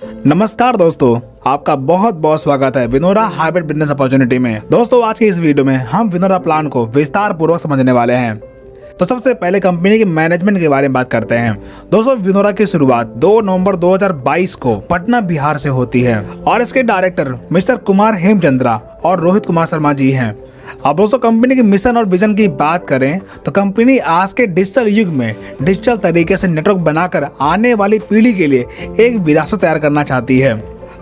नमस्कार दोस्तों, आपका बहुत बहुत स्वागत है विनोरा हाइब्रिड बिजनेस अपॉर्चुनिटी में। दोस्तों आज के इस वीडियो में हम विनोरा प्लान को विस्तार पूर्वक समझने वाले हैं। तो सबसे पहले कंपनी के मैनेजमेंट के बारे में बात करते हैं। दोस्तों विनोरा की शुरुआत 2 नवंबर 2022 को पटना बिहार से होती है और इसके डायरेक्टर मिस्टर कुमार हेमचंद्रा और रोहित कुमार शर्मा जी हैं। अब दोस्तों कंपनी के मिशन और विजन की बात करें तो कंपनी आज के डिजिटल युग में डिजिटल तरीके से नेटवर्क बनाकर आने वाली पीढ़ी के लिए एक विरासत तैयार करना चाहती है।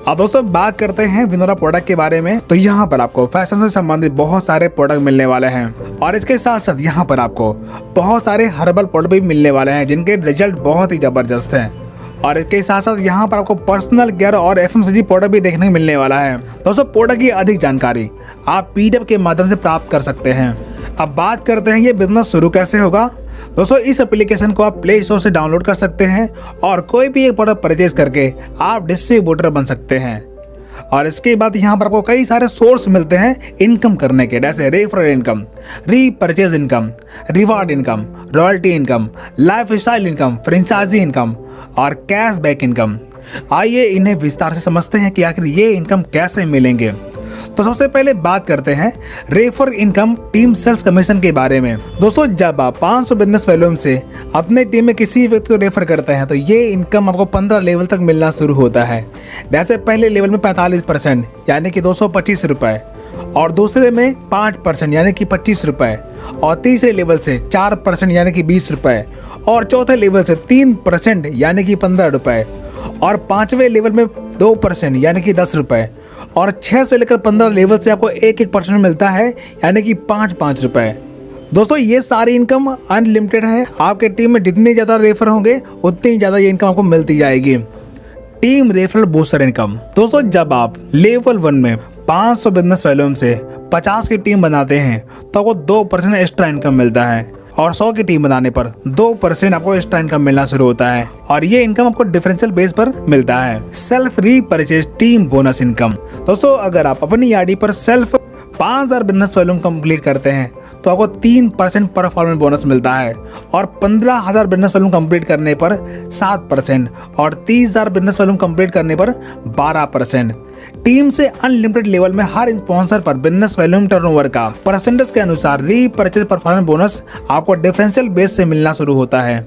अब दोस्तों बात करते हैं विनोरा प्रोडक्ट के बारे में। तो यहाँ पर आपको फैशन से संबंधित बहुत सारे प्रोडक्ट मिलने वाले हैं और इसके साथ साथ यहाँ पर आपको बहुत सारे हर्बल प्रोडक्ट भी मिलने वाले हैं जिनके रिजल्ट बहुत ही जबरदस्त हैं। और इसके साथ साथ यहाँ पर आपको पर्सनल केयर और एफएमसीजी प्रोडक्ट भी देखने को मिलने वाला है। दोस्तों प्रोडक्ट की अधिक जानकारी आप पीडीएफ के माध्यम से प्राप्त कर सकते हैं। अब बात करते हैं ये बिजनेस शुरू कैसे होगा। दोस्तों इस एप्लीकेशन को आप प्ले स्टोर से डाउनलोड कर सकते हैं और कोई भी एक प्रोडक्ट परचेज करके आप डिस्ट्रीब्यूटर बन सकते हैं। और इसके बाद यहाँ पर आपको कई सारे सोर्स मिलते हैं इनकम करने के, जैसे referral income, repurchase income, reward income, royalty income, lifestyle income, franchisee income और कैशबैक इनकम। आइए इन्हें विस्तार से समझते हैं कि आखिर ये इनकम कैसे मिलेंगे। तो सबसे पहले बात करते हैं refer income team sales commission के बारे में। दोस्तों जब आप 500 बिजनेस वॉल्यूम से अपने टीम में किसी व्यक्ति को रेफर करते हैं तो ये इनकम आपको 15 लेवल तक मिलना शुरू होता है। जैसे पहले लेवल में 45% यानी कि 225 रुपये, और दूसरे में 5% यानी कि 25 रुपये, और तीसरे लेवल से 4% यानी कि 20 रुपये, और चौथे लेवल से 3% यानी कि 15 रुपये, और 5वें लेवल में 2% यानी कि 10 रुपये, और 6 से लेकर 15 लेवल से आपको 1% मिलता है यानी कि 5 रुपये। दोस्तों ये सारी इनकम अनलिमिटेड है। आपके टीम में जितने ज़्यादा रेफर होंगे उतनी ज़्यादा ये इनकम आपको मिलती जाएगी। Team referral booster income. दोस्तों जब आप लेवल 1 में 500 बिजनेस वॉल्यूम से 50 की टीम बनाते हैं तो आपको 2% एक्स्ट्रा इनकम मिलता है, और 100 की टीम बनाने पर 2% आपको एक्स्ट्रा इनकम मिलना शुरू होता है, और ये इनकम आपको डिफरेंशियल बेस पर मिलता है। Self repurchase team bonus income. दोस्तों अगर आप अपनी आईडी पर सेल्फ 5000 बिजनेस वॉल्यूम कंप्लीट करते हैं तो आपको 3% परफॉर्मेंस बोनस मिलता है, और 15000 बिजनेस वॉल्यूम कंप्लीट करने पर 7%, और 30000 बिजनेस वॉल्यूम कंप्लीट करने पर 12%। टीम से अनलिमिटेड लेवल में हर स्पॉन्सर पर बिजनेस वॉल्यूम टर्नओवर का परसेंटेज के अनुसार रीपरचेज परफॉर्मेंस बोनस आपको डिफरेंशियल बेस से मिलना शुरू होता है।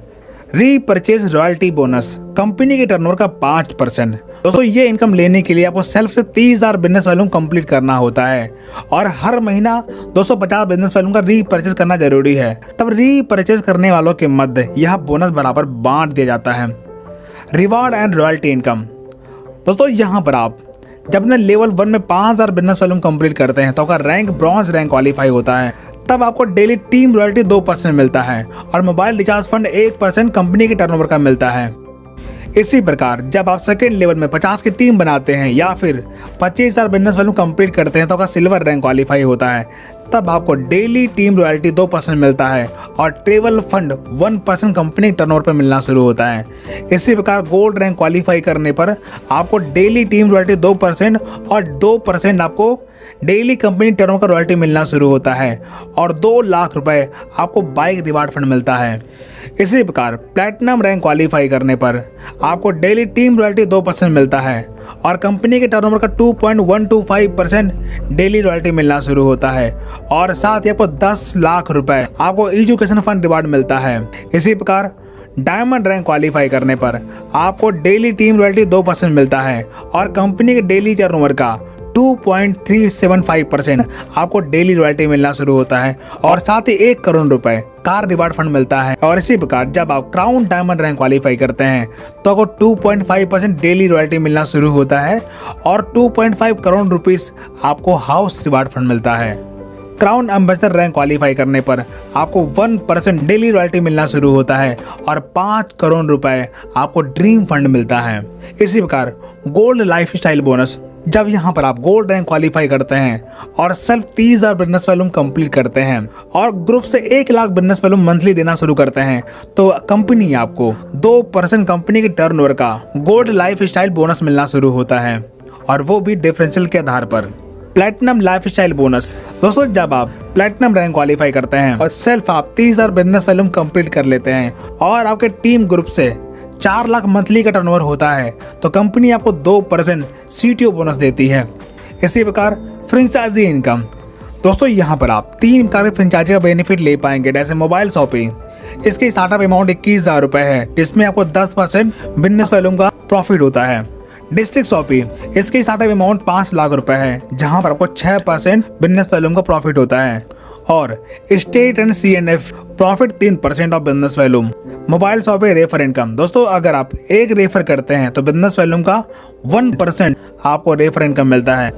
रीपरचेज रॉयल्टी बोनस कंपनी के टर्नओवर का 5%। दोस्तों ये इनकम लेने के लिए आपको सेल्फ से 30,000 बिजनेस वॉल्यूम कंप्लीट करना होता है, और हर महीना 250 बिजनेस वॉल्यूम का रीपरचेज करना जरूरी है। तब रीपरचेज करने वालों के मध्य यह बोनस बराबर बांट दिया जाता है। Reward and royalty income. दोस्तों यहाँ पर आप जब अपने लेवल 1 में 5000 बिजनेस वॉल्यूम कंप्लीट करते हैं तो आपका रैंक ब्रॉन्ज रैंक क्वालिफाई होता है। तब आपको डेली टीम रॉयल्टी 2% मिलता है, और मोबाइल रिचार्ज फंड 1% कंपनी के टर्नओवर का मिलता है। इसी प्रकार जब आप सेकेंड लेवल में 50 की टीम बनाते हैं या फिर 25,000 बिजनेस वॉल्यूम कंप्लीट करते हैं तो आपका सिल्वर रैंक क्वालिफाई होता है। तब आपको डेली टीम रॉयल्टी 2% मिलता है, और ट्रेवल फंड 1% कंपनी टर्नओवर पर मिलना शुरू होता है। इसी प्रकार गोल्ड रैंक क्वालिफाई करने पर आपको डेली टीम रॉयल्टी 2% और 2% आपको डेली कंपनी टर्नओवर का रॉयल्टी मिलना शुरू होता है, और 2 लाख रुपए आपको बाइक रिवार्ड फंड मिलता है। इसी प्रकार प्लैटिनम रैंक क्वालिफाई करने पर आपको डेली टीम रॉयल्टी 2% मिलता है, और कंपनी के टर्नओवर का 2.125% डेली रॉयल्टी मिलना शुरू होता है, और साथ ही आपको 10 लाख रुपए आपको एजुकेशन फंड रिवार्ड मिलता है। इसी प्रकार डायमंड रैंक क्वालिफाई करने पर आपको डेली टीम रॉयल्टी 2% मिलता है, और कंपनी के डेली टर्नओवर का 2.375% आपको डेली रॉयल्टी मिलना शुरू होता है, और साथ ही 1 करोड़ रुपए कार रिवार्ड फंड मिलता है। और इसी प्रकार जब आप क्राउन डायमंड रैंक क्वालिफाई करते हैं तो आपको 2.5% डेली रॉयल्टी मिलना शुरू होता है, और 2.5 करोड़ रुपीस आपको हाउस रिवार्ड फंड मिलता है। क्राउन एम्बेसडर रैंक क्वालिफाई करने पर आपको 1% डेली रॉयल्टी मिलना शुरू होता है, और 5 करोड़ रुपए आपको ड्रीम फंड मिलता है। इसी प्रकार गोल्ड लाइफ स्टाइल बोनस। जब यहाँ पर आप गोल्ड रैंक क्वालिफाई करते हैं और सिर्फ 30,000 बिजनेस वॉल्यूम कंप्लीट करते हैं और ग्रुप से 1 लाख बिजनेस वॉल्यूम मंथली देना शुरू करते हैं तो कंपनी आपको 2% कंपनी के टर्नओवर का गोल्ड लाइफ स्टाइल बोनस मिलना शुरू होता है, और वो भी डिफरेंशियल के आधार पर। Platinum life style bonus. दोस्तों जब आप प्लैटिनम रैंक क्वालिफाई करते हैं और सेल्फ आप 30,000 बिजनेस वॉल्यूम कंप्लीट कर लेते हैं और आपके टीम ग्रुप से 4 लाख मंथली का टर्नओवर होता है तो कंपनी आपको 2% CTO बोनस देती है। इसी प्रकार फ्रेंचाइजी इनकम, दोस्तों यहाँ पर आप 3 प्रकार के फ्रेंचाइजी का बेनिफिट ले पाएंगे। जैसे मोबाइल शॉपिंग, इसकी स्टार्टअप अमाउंट 21,000 रुपये है, जिसमें आपको 10% बिजनेस वॉल्यूम का प्रॉफिट होता है। डिस्ट्रिक्ट शॉपिंग, इसकी स्टार्टअप अमाउंट 5 लाख रुपए है, जहां पर आपको 6% बिजनेस वॉल्यूम का प्रॉफिट होता है। और state and CNF profit 3% of business volume. Mobile shopping refer income, दोस्तों अगर आप एक रेफर करते हैं तो बिजनेस वॉल्यूम का 1% आपको रेफर इनकम मिलता है।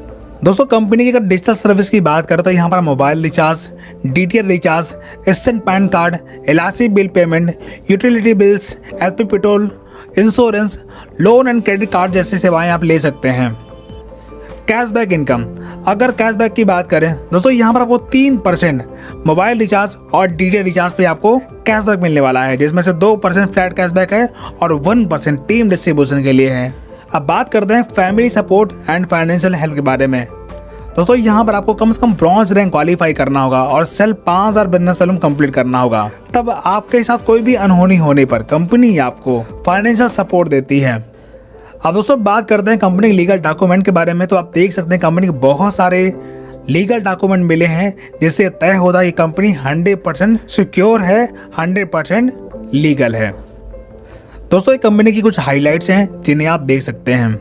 दोस्तों कंपनी की अगर डिजिटल सर्विस की बात करें तो यहाँ पर mobile recharge, DTH recharge, instant pan card, LIC bill payment, utility bills, HP petrol, insurance, loan and credit card जैसी सेवाएं आप ले सकते हैं। कैशबैक इनकम, अगर कैशबैक की बात करें दोस्तों यहाँ पर आपको 3% मोबाइल रिचार्ज और DTH रिचार्ज पे आपको कैशबैक मिलने वाला है, जिसमें से 2% फ्लैट कैशबैक है और 1% टीम डिस्ट्रीब्यूशन के लिए है। अब बात करते हैं family support and financial help के बारे में। दोस्तों यहाँ पर आपको कम से कम ब्रॉन्ज रैंक क्वालिफाई करना होगा और सेल 5000 बिजनेस वॉल्यूम कंप्लीट करना होगा, तब आपके साथ कोई भी अनहोनी होने पर कंपनी आपको फाइनेंशियल सपोर्ट देती है। अब दोस्तों बात करते हैं कंपनी के लीगल डॉक्यूमेंट के बारे में। तो आप देख सकते हैं कंपनी के बहुत सारे लीगल डॉक्यूमेंट मिले हैं, जिससे तय होता है कि कंपनी 100% सिक्योर है, 100% लीगल है। दोस्तों ये कंपनी की कुछ हाइलाइट्स हैं जिन्हें आप देख सकते हैं।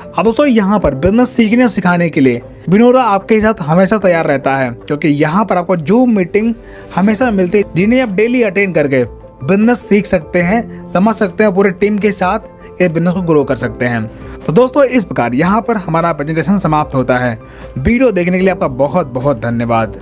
अब दोस्तों यहाँ पर बिजनेस सीखने और सिखाने के लिए विनोरा आपके साथ हमेशा तैयार रहता है, क्योंकि यहाँ पर आपको जूम मीटिंग हमेशा मिलती है, जिन्हें आप डेली अटेंड करके बिजनेस सीख सकते हैं, समझ सकते हैं, पूरे टीम के साथ ये बिजनेस को ग्रो कर सकते हैं। तो दोस्तों इस प्रकार यहाँ पर हमारा प्रेजेंटेशन समाप्त होता है। वीडियो देखने के लिए आपका बहुत बहुत धन्यवाद।